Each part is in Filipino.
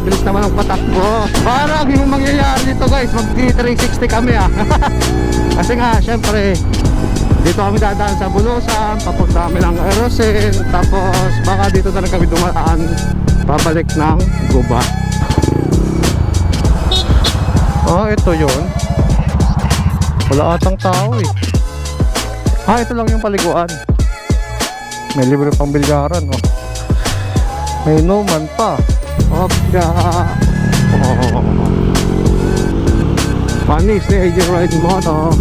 bilis naman ang patakbo. Parang yung mangyayari dito guys, mag-360 kami Kasi nga syempre dito kami dadaan sa Bulusan, papunta kami ng Erosin, tapos baka dito na lang kami dumaan pabalik ng Gubat. Ito yun. Wala atang tao ito lang yung paliguan. May libre pang bilyaran may numan pa. Panis ni AJ Ride Moto.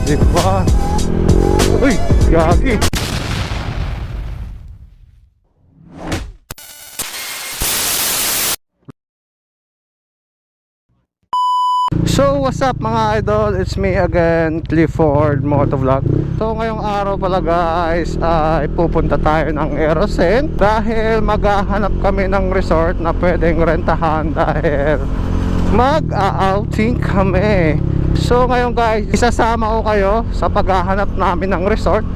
Diba? Uy, gagi. So what's up mga idol, it's me again, Clifford Motovlog. So ngayong araw pala guys ay pupunta tayo ng Erosin dahil maghahanap kami ng resort na pwedeng rentahan dahil mag-outing kami. So ngayon guys, isasama ko kayo sa paghahanap namin ng resort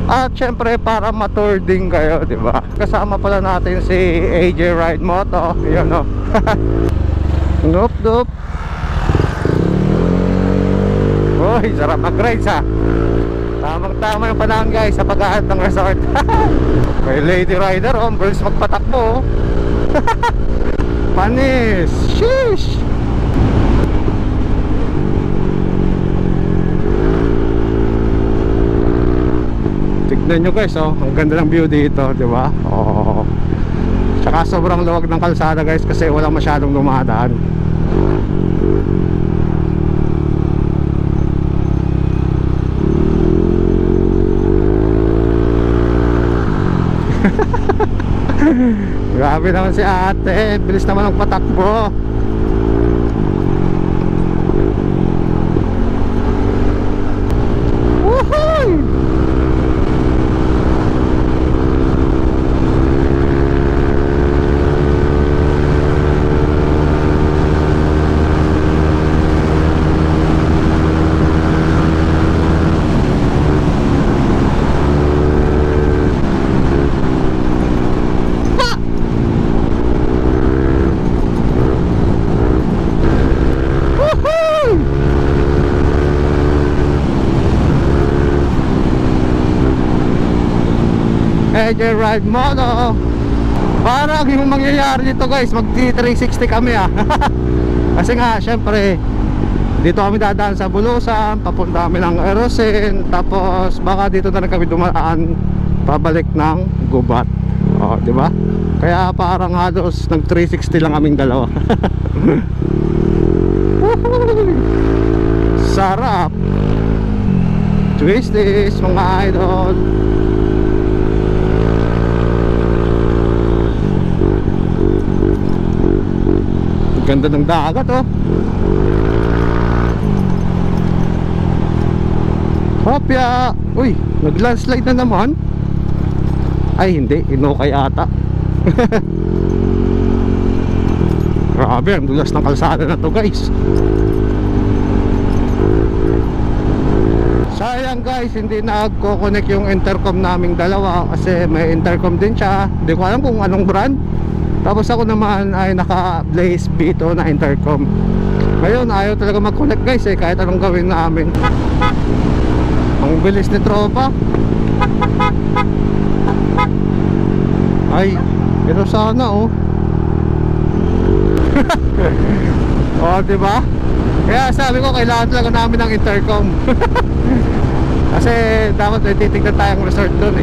at syempre para ma-tour din kayo, diba? Kasama pala natin si AJ Ride Moto. Yun Nope. Uy, sarap mag-rides Tamang-tama yung panahon guys sa paghahanap ng resort. May lady rider bilis magpatakbo Panis. Sheesh. Tignan nyo guys ang ganda ng view dito, diba? Tsaka sobrang luwag ng kalsada guys kasi walang masyadong dumadaan. Grabe naman si ate, bilis naman ang patakbo. Woohoo! AJ Ride Moto. Parang yung mangyayari dito guys, mag-360 kami Kasi nga syempre dito kami dadaan sa Bulusan, papunta kami ng Erosin, tapos baka dito na lang kami dumaan pabalik ng Gubat. Diba? Kaya parang halos nag 360 lang kaming dalawa. Sarap. Twisties mga idol. Ganda ng dagat Hopya. Uy, nag-landslide na naman. Ay hindi, inukay ata. Grabe, ang dulas ng kalsada na to guys. Sayang guys, hindi nagko-connect yung intercom naming dalawa kasi may intercom din siya. Hindi ko alam kung anong brand. Tapos ako naman ay naka-Blaze B2 na intercom. Ngayon ayaw talaga mag-connect guys kahit anong gawin namin. Ang bilis ni tropa. Ay, pero sana diba? Kaya sabi ko kailangan talaga namin ng intercom. Kasi dapat may titignan tayong resort doon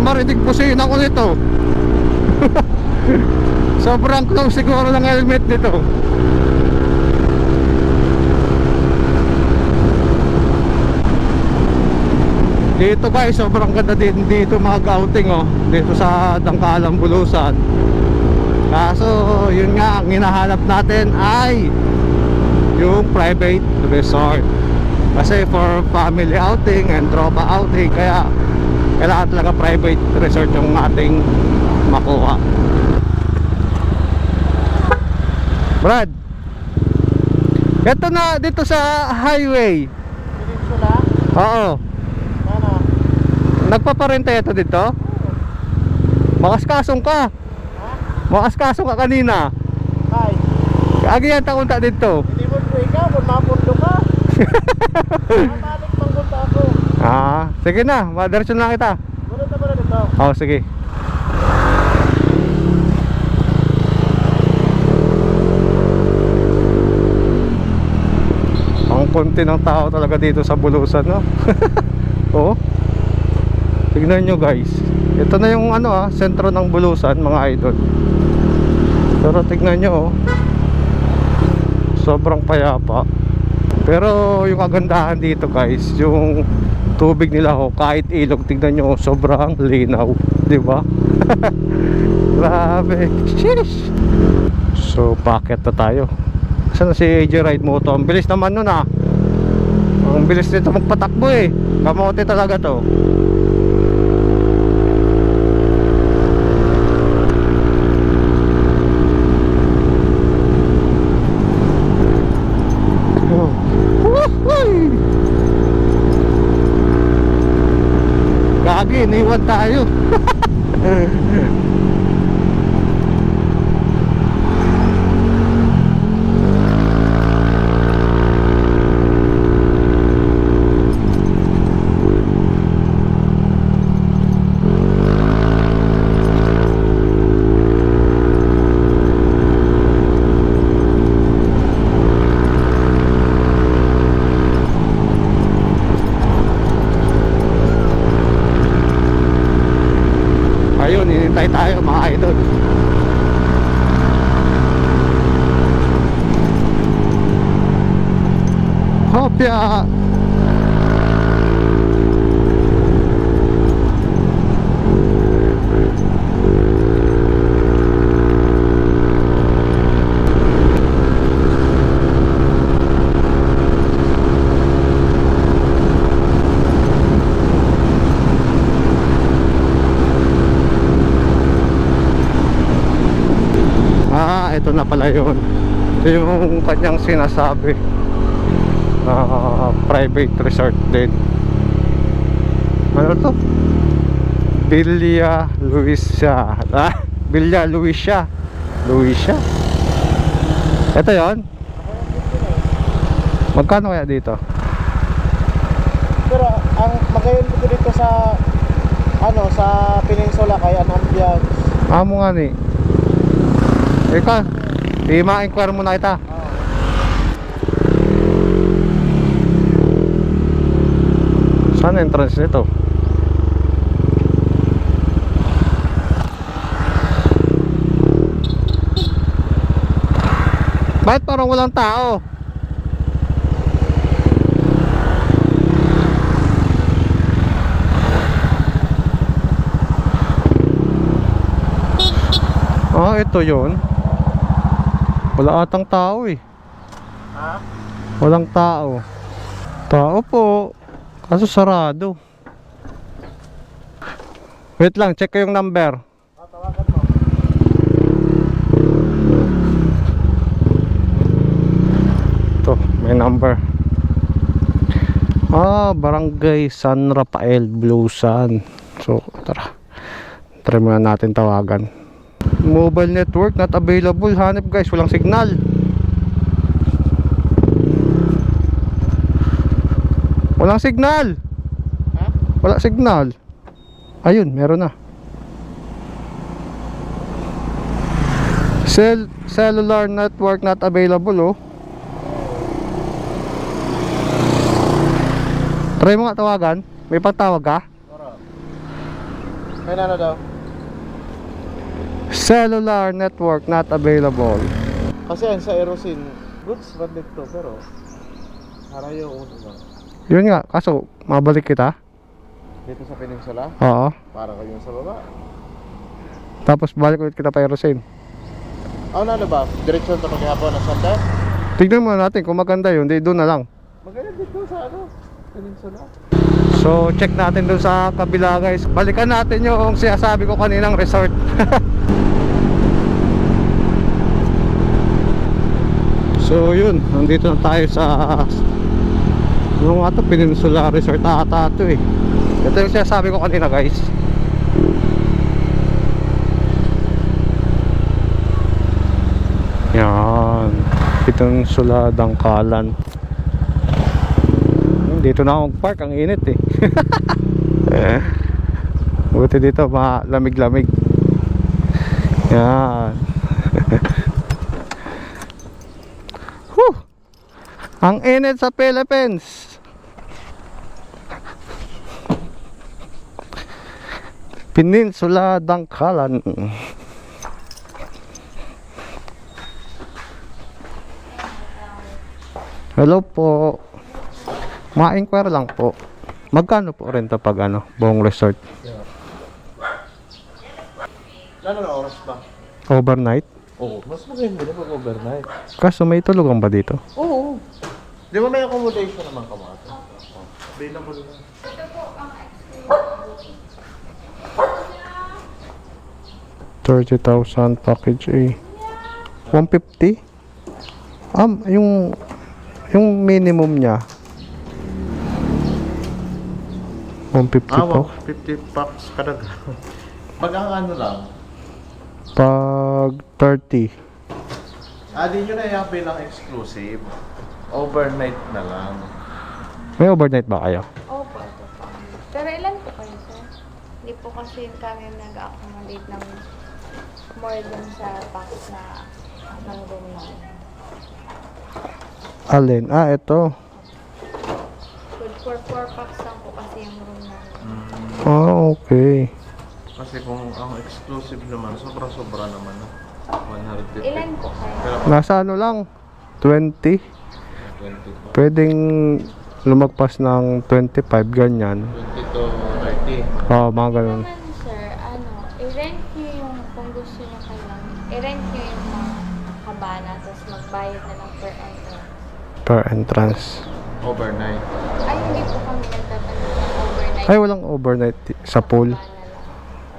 marinig pusina ko nito. Sobrang close siguro ng helmet nito. Dito guys, sobrang ganda din dito mag-outing dito sa Dangkalang Bulusan. Kaso yun nga, ang hinahanap natin ay yung private resort. Kasi for family outing and tropa outing, kaya kailangan talaga private resort yung ating makuha. Brad, ito na dito sa highway. Peninsula? Oo. Ano? Nagpaparenta ito dito? Makaskasong ka. Ha? Makaskasong ka kanina. Ay, Agi yan takunta dito. hindi mo po ikaw, kung mapundo ka. Matalik panggunta ako. Sige na, madiretso na lang kita. Bulot na ba na dito? Oo, sige. Ang konti ng tao talaga dito sa Bulusan, no? Oo. Tignan nyo guys. Ito na yung sentro ng Bulusan, mga idol. Pero tignan nyo, oh. Sobrang payapa. Pero yung kagandahan dito guys, yung tubig nila kahit ilog, tignan nyo, sobrang linaw, di ba? Grabe. Sheesh. So packet na tayo. Saan na si AJ Ride Moto? Ang bilis naman nun Ang bilis nito magpatakbo Kamote talaga to. Gagi, iniwan tayo. Ayun, hinintay tayo mga idol. Hopya. Ito na pala yun. Ito yung kanyang sinasabi na private resort din. Ano to? Villa Luisa. Villa Luisa. Luisa. Ito yun. Magkano kaya dito? Pero ang magayon ko dito sa sa Peninsula kay an ambiance. Amo nga ni. Ika, i-ma-inquire muna kita. Saan entrance nito? Bakit parang walang tao? Ito yun. Wala atang tao Ha? Walang tao. Tao po, kaso sarado. Wait lang, check ko yung number. Tawagan mo. Ito, may number. Barangay San Rafael, Bulusan. So, tara. Try muna natin tawagan. Mobile network not available. Hanep guys, walang signal. Walang signal. Ha? Wala signal. Ayun, meron na. Cellular network not available. Try mo nga tawagan. May pantawag ka? Kaya na daw. Cellular network not available. Kasi yan sa Erosin, goods man dito pero harayo uno lang. Yun nga, kaso mabalik kita. Dito sa Peninsula, Oo. para kayo sa baba. Tapos balik ulit kita pa Erosin. Ano ba? Diretso ito maghihapon na Santa? Tignan muna natin kung maganda yun, di doon na lang. Maganda dito sa ano? Peninsula. So check natin doon sa kabila guys. Balikan natin yung sinasabi ko kaninang resort. So yun, nandito na tayo sa ano nga to, Peninsula Resort ata ito eh. Ito yung sinasabi ko kanina guys. Yan, Peninsula Dangkalan. Dito na akong park, ang init eh. Buti dito malamig-lamig. Yan. Whew! Ang init sa Philippines. Peninsula Dangkalan. Hello po. Ma-inquire lang po. Magkano po renta pag ano, buong resort? Ano na oras ba? Overnight? Oo, mas maganda na pag overnight. Kaso may tulugan ba dito? Oo. Di ba may accommodation naman kamata? Available na. 30,000 package A. 150? Yung minimum niya 150 po. 50 packs kada. Pag ang ano lang, Pag 30. di nyo na yung bilang exclusive. Overnight na lang. May overnight ba kayo? Opo, ito po. Pero ilan po kayo, sir? Hindi po kasi kami nag-accommodate ng more dun sa packs na ng room namin. Alin? Ito. Good for 4 packs lang po kasi yung room namin. Okay. Kasi kung ang exclusive naman, sobra-sobra naman na. 150. Ilan po kayo? Pero Nasa ano lang? 20. 20 Pwedeng lumagpas ng 25, ganyan. 20 to 30. Mga ganun. Naman, sir, i-rent nyo yung, kung gusto nyo kayo, i-rent nyo yung mga kabana, tapos magbayad na lang per entrance. Per entrance. Overnight. Ay, hindi po kami nagtatanong ng overnight. Ay, walang overnight sa pool. Kabana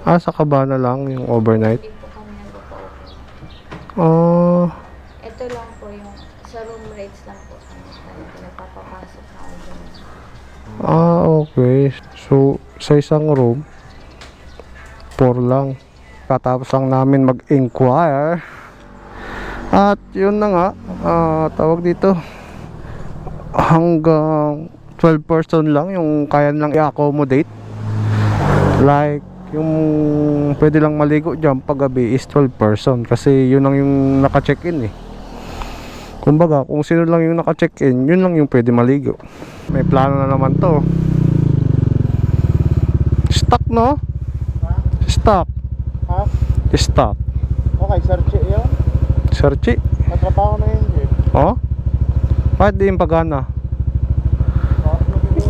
lang. Sa Cabana lang yung overnight. Hindi po kami nagpo-open. Oh, Ito lang po yung sa room rates lang po kami pinapapapasok na okay. So, sa isang room 4 lang. Katapos lang namin mag-inquire. At yun na nga, tawag dito, hanggang 12 person lang yung kaya lang i-accommodate. Like yung pwede lang maligo dyan paggabi is 12 person kasi yun lang yung naka-check-in eh. Kumbaga kung sino lang yung naka-check-in, yun lang yung pwede maligo. May plano na naman to. Stock no? Stock. Ha? Stock. Okay, search yun. Searchi. Natrabaho na yun, Jim. Oh? Bakit di yung pagana?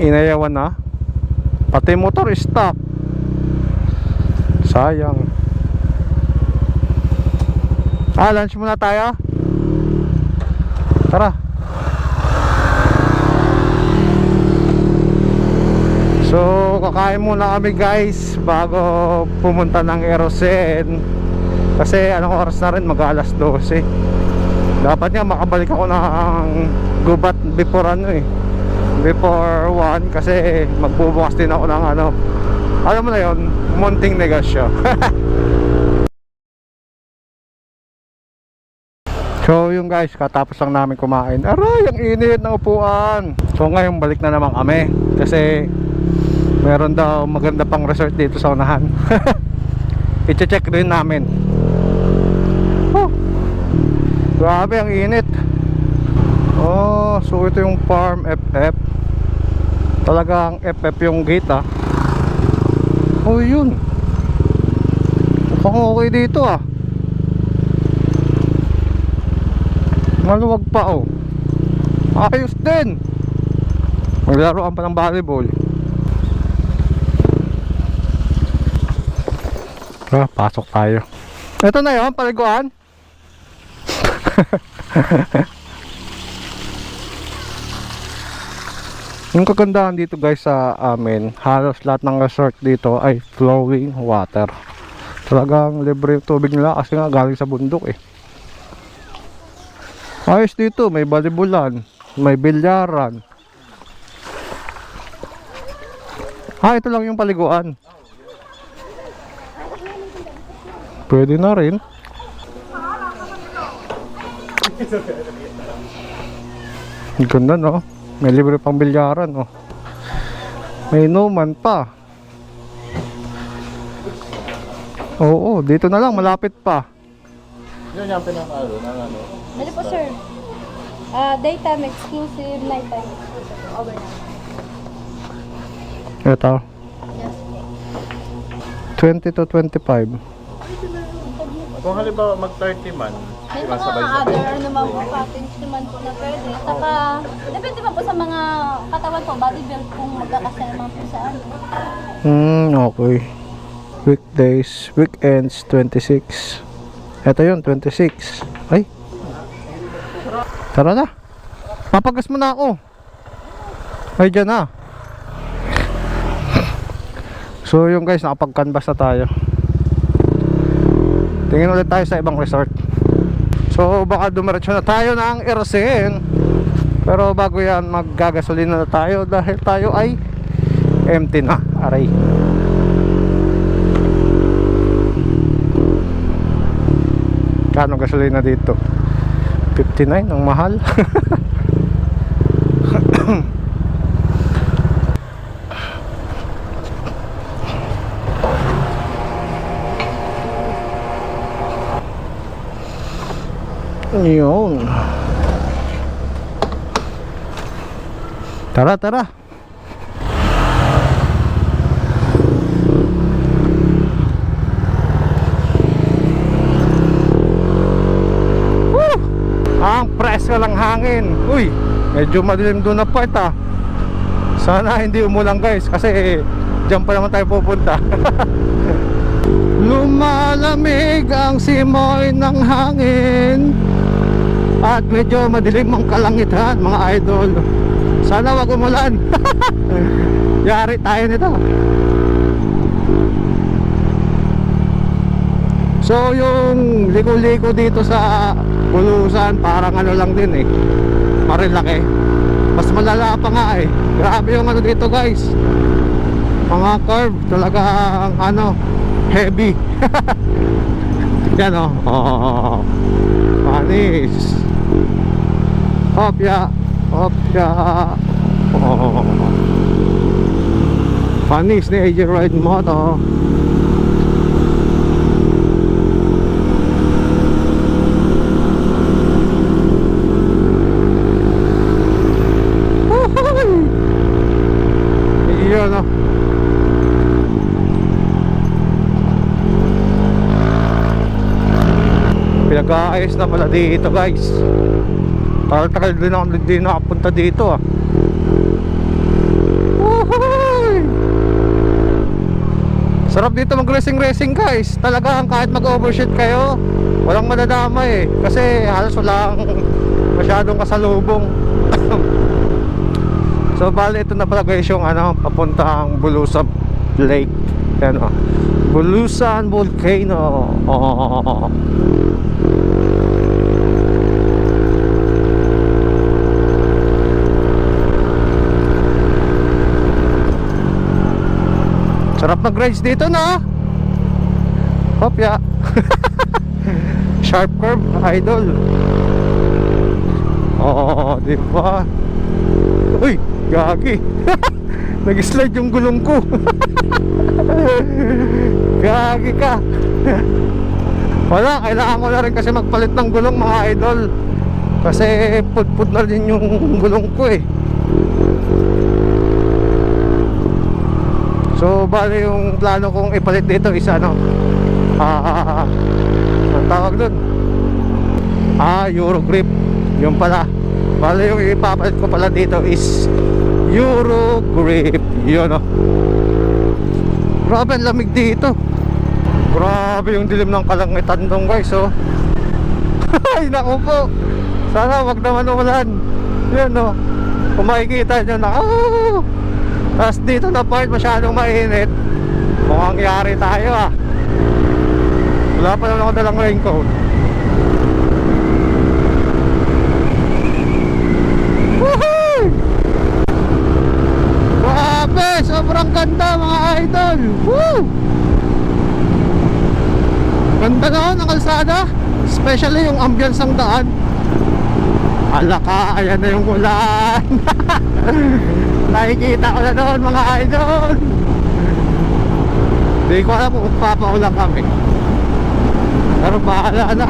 Inayawan na. Pati motor stock. Sayang. Lunch muna tayo. Tara. So, kakain muna kami guys bago pumunta ng Erosen. Kasi anong oras na rin, mag-alas 12. Dapat nga makabalik ako ng Gubat before before 1 kasi magbubukas din ako ng alam mo na yun, munting negosyo. So yung guys, katapos lang namin kumain. Aray, ang init ng upuan. So ngayon balik na naman kami kasi meron daw maganda pang resort dito sa unahan. I-check rin namin. Grabe ang init. So ito yung Farm FF. Talagang FF yung gate yun. Mukhang okay dito maluwag pa ayos din. Maglaruan pa ng volleyball. Pasok tayo. Ito na yun, paliguan. Yung kagandahan dito guys sa amin, halos lahat ng resort dito ay flowing water. Talagang libre yung tubig nila kasi nga galing sa bundok eh. Ayos dito, may balibulan, may bilyaran. Ito lang yung paliguan. Pwede na rin. Ang ganda no? May libre pang bilyaran no? May inuman pa. Oo, dito na lang, malapit pa. Yun yung pinaka-ano, ng ano. Ano po, sir? Daytime exclusive, nighttime exclusive, overnight. Ito, Yes. 20 to 25. Kung halimbawa mag-30 man, May diba, mga sabay-sabay. other naman po, package naman po na pwede. Saka, depende pa po sa mga katawan po, body build kung magkakasya naman po sa ano. Okay. Weekdays, weekends 26. Ito yun, 26. Ay. Tara na. Papagas mo na ako. Ay, dyan na. So yung guys, nakapag-canvas na tayo. Tingin ulit tayo sa ibang resort. So baka dumiretso na tayo ng Erosin. Pero bago yan, maggagasolina na tayo dahil tayo ay empty na. Aray. Kano gasolina dito? 59, ang mahal. Yun. Tara, tara. Woo! Ang presko lang hangin. Uy, medyo madilim doon na part ah. Sana hindi umulan guys kasi dyan pa naman tayo pupunta. Lumalamig ang simoy ng hangin at medyo madilim ang kalangitan mga idol. Sana wag umulan. Yari tayo nito. So yung ligo-ligo dito sa Bulusan parang ano lang din eh, Marilaki. Mas malala pa nga eh. Grabe yung ano dito guys, mga curve talagang ano, heavy. Yan o. Oh, panis. Opya. Opya. Oh. Panis ni AJ Ride Moto. Iyon o. Pinag-aayos na pala dito guys. Tagal-tagal din ako din nakapunta dito ah. Woohoo! Sarap dito mag-racing guys. Talagang kahit mag-overshoot kayo, walang madadama eh. Kasi halos walang masyadong kasalubong. So bali ito na pala guys yung ano, papuntang Bulusan Lake. Yan o, Bulusan Volcano. Oh. Sarap mag-rides dito na. Hopya. Sharp curve, idol. Oh, di ba? Uy, gagi. Nag-slide yung gulong ko. Gagi ka. Wala, kailangan ko na rin kasi magpalit ng gulong mga idol. Kasi put-put na din yung gulong ko eh. So bali yung plano kong ipalit dito is ano, ang tawag dun, Euro grip. Yung pala, bali yung ipapalit ko pala dito is Euro grip. Yun o. Grabe ang lamig dito. Grabe yung dilim ng kalangitan dong guys oh. Ay, naku po. Sana wag naman umulan. Yun, no. Kung makikita nyo na, tapos dito na part masyadong mainit. Mukhang yari tayo, ah. Wala pa naman ako dalang raincoat. Woohoo! Grabe! Sobrang ganda, mga idol. Woo! Ganda na ng kalsada. Especially yung ambience ng daan. Alaka, ayan na yung ulan. Nakikita ko na doon, mga idol. Hindi ko alam kung papaulan kami, pero bahala na.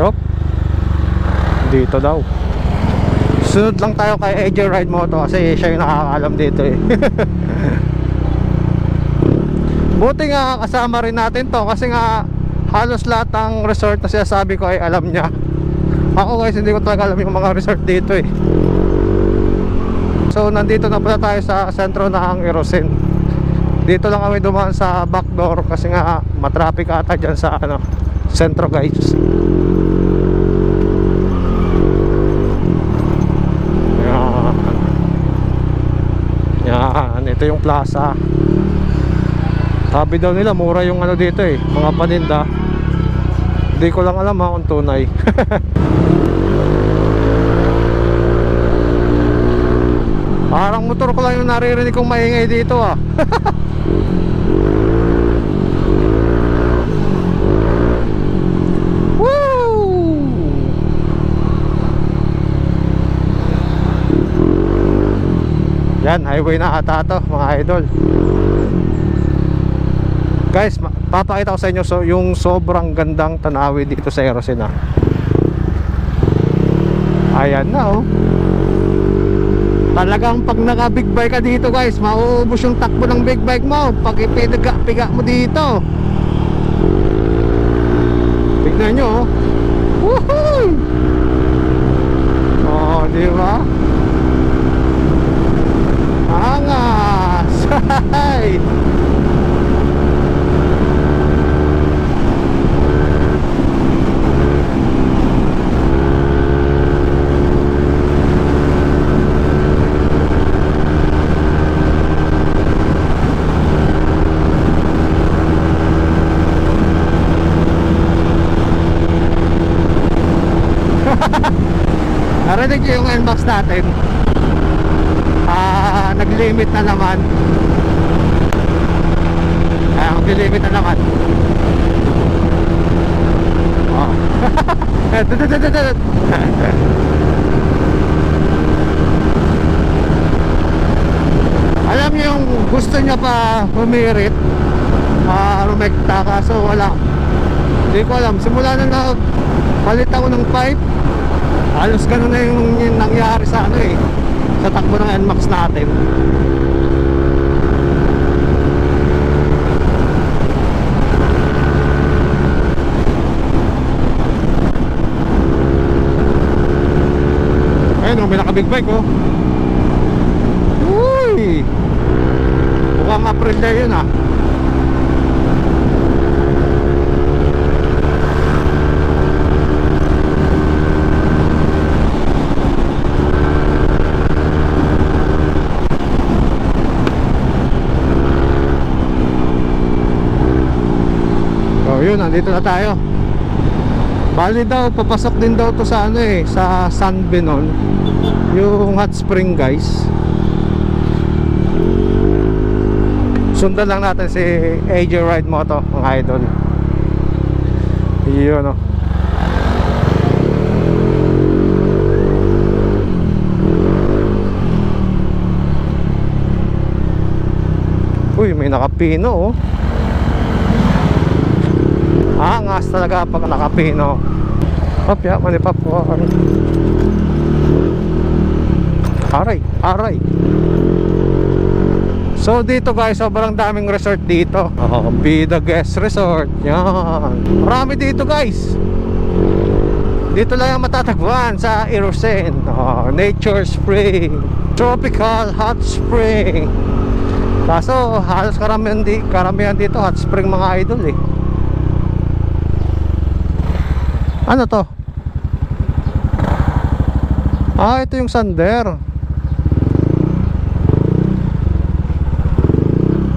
Rock, dito daw. Sunod lang tayo kay AJ Ride Moto kasi siya yung nakakaalam dito eh. Buti nga kasama rin natin to kasi nga halos lahat ng resort na sinasabi ko ay alam niya. Ako guys, hindi ko talaga alam yung mga resort dito eh. So nandito na pala tayo sa sentro ng Erosin. Dito lang kami dumaan sa back door kasi nga matraffic ata dyan sa sentro guys. Yan, ito yung plaza. Sabi daw nila mura yung dito eh, mga paninda. Hindi ko lang alam kung tunay. Parang motor ko lang yung naririnig kong maingay dito ah. Woo! Yan, highway na ata to, mga idol. Guys, papakita ko sa inyo yung sobrang gandang tanawi dito sa Erosin ah. Ayan na oh. Talagang pag naka big bike ka dito guys, mauubos yung takbo ng big bike mo pag ipiga mo dito. Tignan nyo oh. Woohoo! Oh, di ba? Angas! Hay! Narinig nyo yung NMAX natin. Nag-limit na naman. Nag-limit na naman. Oh. Alam nyo yung gusto nyo pa humirit, rumekta, kaso wala. Hindi ko alam. Simula na palit ako ng pipe, halos ganun na yung nangyari sa sa takbo ng NMAX natin. Ayun may naka big bike oh. Uy, mukhang April na yun ah. Yun, nandito na tayo. Bali daw, papasok din daw to sa sa San Benon, yung hot spring guys. Sundan lang natin si AJ Ride Moto, mga idol. Yun oh. Uy, may nakapino oh. Angas talaga pag nakapino. Papya, manipap ko. Aray, aray. So dito guys, sobrang daming resort dito. Bida Guest Resort. Yan. Marami dito guys. Dito lang yung matatagpuan sa Erosin. Nature Spring, Tropical Hot Spring. Kaso halos karamihan dito hot spring, mga idol eh. Ano to? Ah, ito yung sander.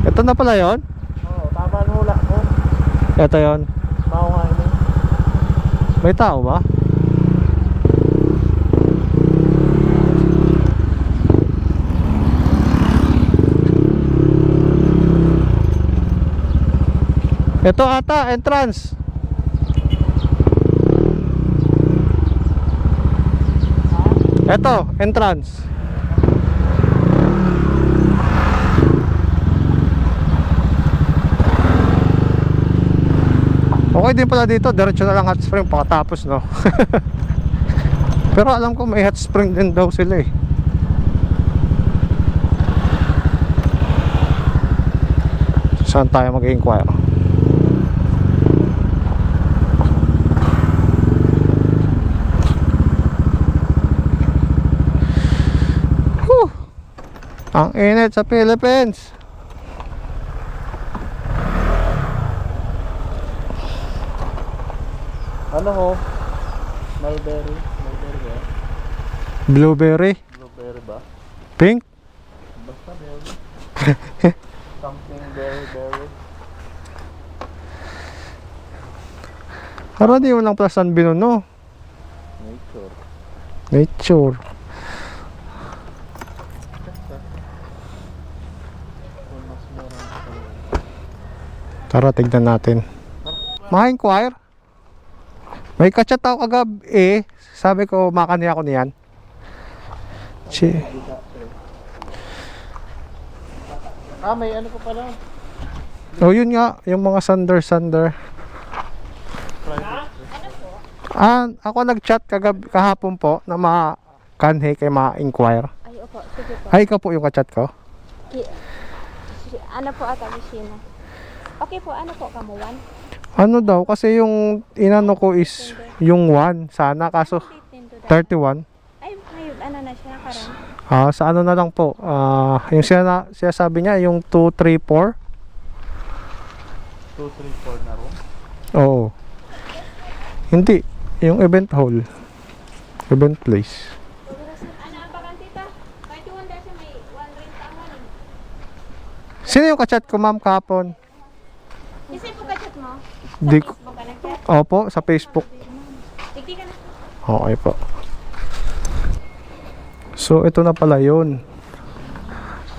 Ito na pala yon. Oo, tama ang hula mo. Ito yon. Maungain mo. May tao ba? Ito ata, entrance. Ito, entrance. Okay din pala dito, diretso na lang hot spring pagkatapos, no? Pero alam ko may hot spring din daw sila eh. Saan tayo mag-inquire? Whew! Ang init sa Philippines. Ano ho? Mulberry? Mulberry ba? Blueberry, Blueberry ba? pink. Basta meron. Something berry. Parang di mo lang pala San Binuno. Nature. Nature. Kung mas mura ang kalawin. Tara, tignan natin. Ma-inquire? May kachat ako kagabi. Sabi ko, makani ako niyan. May ano pa pala? Oh, yun nga. Yung mga sander. Ako nag-chat kahapon po na makanhe kay ma-inquire. Ay, opo. Sige po. Ay, ikaw po yung kachat ko. Ano po ata, Mishina? Okay po, ano po, kamuwan? Ano daw? Kasi yung inano ko is yung 1 sana. Kaso 31. Ay, ngayon, ano na siya, karang? Sa ano na lang po. Yung siya sabi niya, yung 2, 3, 4. 2, 3, 4 na room? Oo. Hindi. Yung event hall. Event place. Ano ang bakantita? Kahit yung wanda siya may 1 ring tangan. Sino yung kachat ko, ma'am, kahapon? Kasi po kachat mo? Di ko. Facebook ka nag-chat? Opo, sa Facebook. Tigti ka na. Okay po. So, ito na pala yun.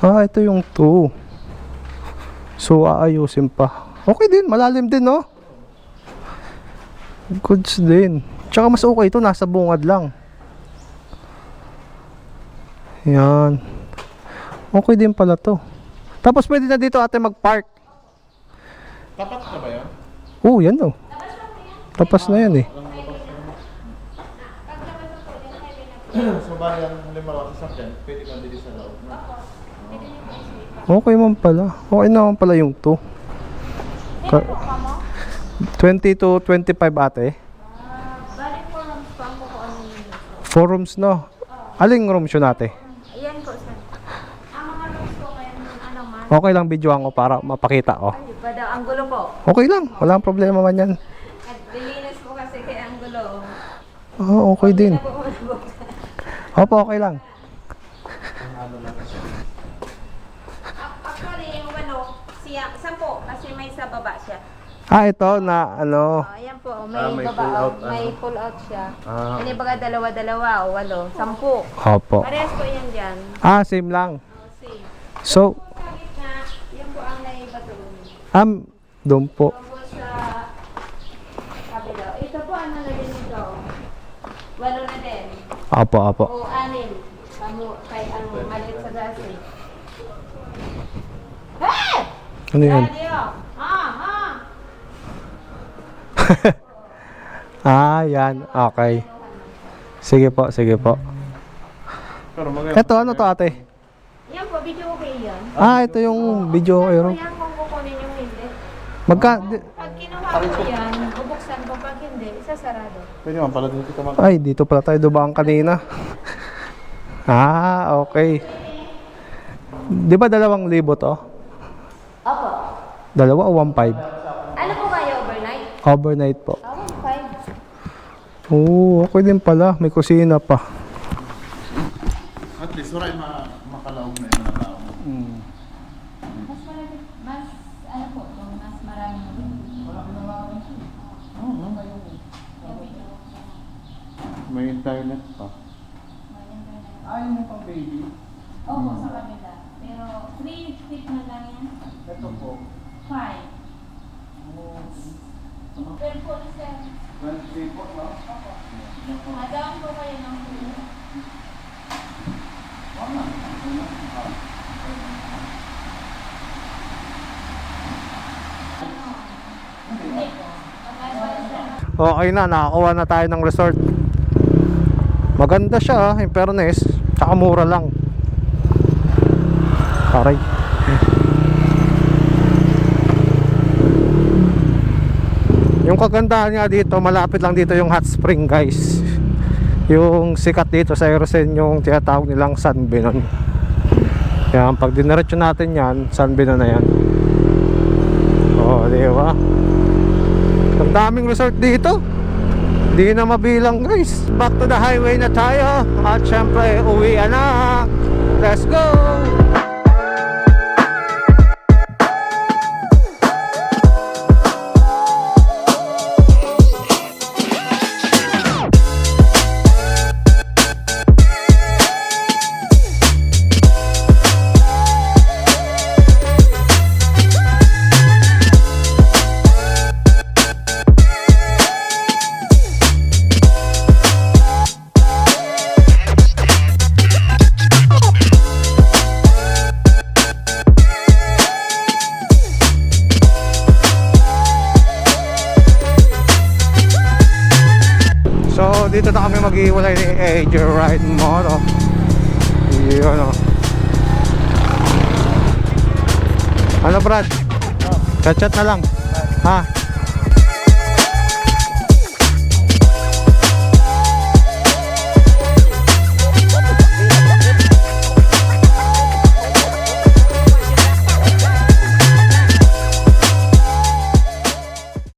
Ito yung 2. So, aayusin pa. Okay din, malalim din, no? Goods din. Tsaka mas okay ito, nasa bungad lang. Yan. Okay din pala to. Tapos pwede na dito ate mag-park. Tapat na ba yan? Oo, yan o. Tapas na yan eh. So bali ang halimbawa sa sakyan, pwede kang dito sa loob. Okay man pala. Okay naman pala yung 2. Kaya po ka mo? 20 to 25 ate. Balik po lang po ang kukuha ninyo. 4 rooms no. Aling rooms yun ate? Ayan po, sir. Ang mga rooms po kayo ng ano man. Okay lang videoan ko para mapakita ko. Ay, bada, ang gulo po. Okay lang. Walang problema man yan. At dilinis po kasi kaya ang gulo. Okay din. Hindi na po malabog. Opo, okay lang. Actually, yung ano, siya, 10 kasi may sa baba siya. Ito na ano. Ayan po, may, may baba, pull out, may pull out siya. Ah. Hindi baga dalawa-dalawa o 8, 10. Opo. Parehas po yan dyan. Same lang. See. So, Sa gitna, yan po ang naibato. doon po. Tapos sa kabila. Ito po, ano na din ito? 8 na din. Opo. O 6. Kay ang maliit sa gas eh. Hey! Ano yan? Radio! Yan. Okay. Sige po. Pero maganda. Ito, ano to ate? Yan po, video okay yan. Ito yung video kayo. Yan kung kukunin yung hindi. Pag kinuha mo yan, bubuksan ko. Pag hindi, isasarado. Pwede man pala dito ka Ay, dito pala tayo dubaan kanina. Okay. Di ba 2,000 to? Opo. 2 o 1,500? Ano po kayo overnight? Overnight po. 1.5. Oo, okay din pala. May kusina pa. At least, waray makalaog na yung mga tao. Mas marami, mas, ano po, mas maraming May internet pa. Ayaw mo pang baby? Oo, sa kanila. Pero 3 feet na lang yan. Ito po. 5. Well po, sir. 12 po, no? Madaan po kayo ng pulo. Hindi po. Okay na, nakakuha na tayo ng resort. Maganda siya, in fairness. Tsaka mura lang. Aray. Yung kagandahan nga dito, malapit lang dito yung hot spring, guys. Yung sikat dito sa Erosen, yung tinatawag nilang San Benon. Yan, pag diniretso natin yan, San Benon na yan. Oh, di ba? Ang daming resort dito. Di na mabilang, guys. Back to the highway na tayo. At syempre, uwi na. Let's go! So dito na kami mag-iwalay ni AJ Ride Moto. Yun o. Ano Brad? Chat-chat na lang. Ha?